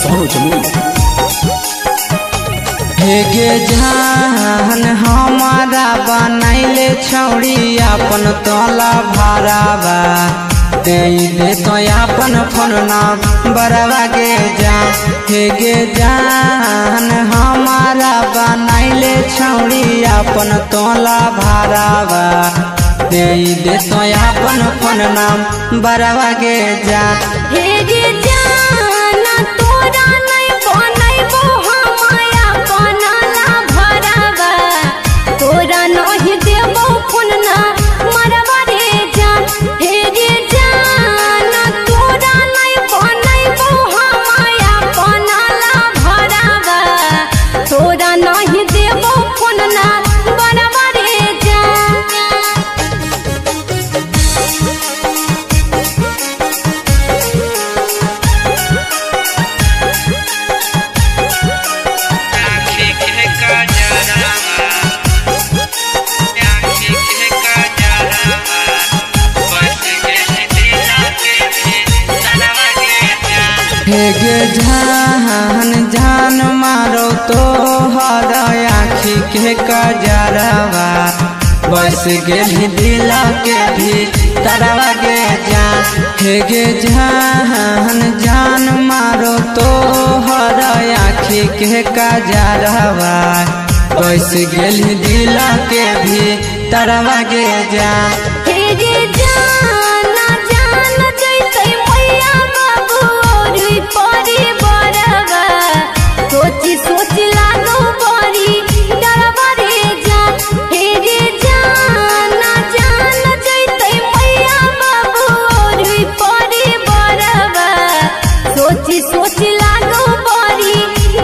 हो जमुई। हेगे जान हमारा बनैले छौड़ी अपन तोला भरावा दे तो अपन फोन नंबरवा के जा। हेगे जान हमारा बनैले छौड़ी अपन तोला भरावा दे तो अपन फोन नंबरवा के जा। हेगे जान तोरा नहीं बनैबो हमाया बनला भरावा तोरा नहीं देबो फोन नंबरवा रे जा। हेगे जान तोरा नहीं बनैबो हमाया बनला भरावा तोरा नहीं देबो फोन नंबरवा रे जा। हेगे जान जान मारो तो हर आँखी के कजरवा बस गेली दिल के भी तरवा के जान। हेगे जान जान मारो तो हर आँखी के कजरवा बस गेली दिल के भी तरवा के जान। हेगे जान जान जैसे मैया बाबू और परी बड़वा सोची सोची लागो बड़ी डरवा रे जान। हेगे जान जान जैसे मैया बाबू और परी बड़वा सोची सोची लागो बड़ी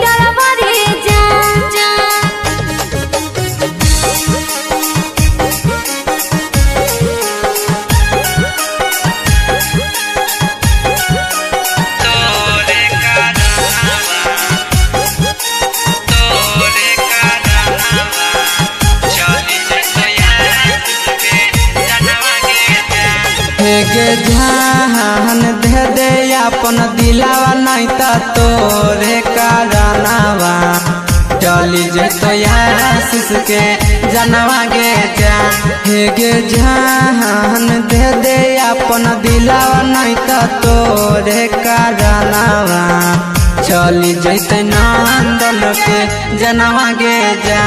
डरवा रे जान। हेगे जान दे दे अपन दिलावा नहीं तो तोरे कारनावा चली जेतो आशीष के जनवा के जा। हेगे जान दे दे अपन दिलावा नहीं तो तोरे कारनावा चली जैते नंदन के जनवा के जा।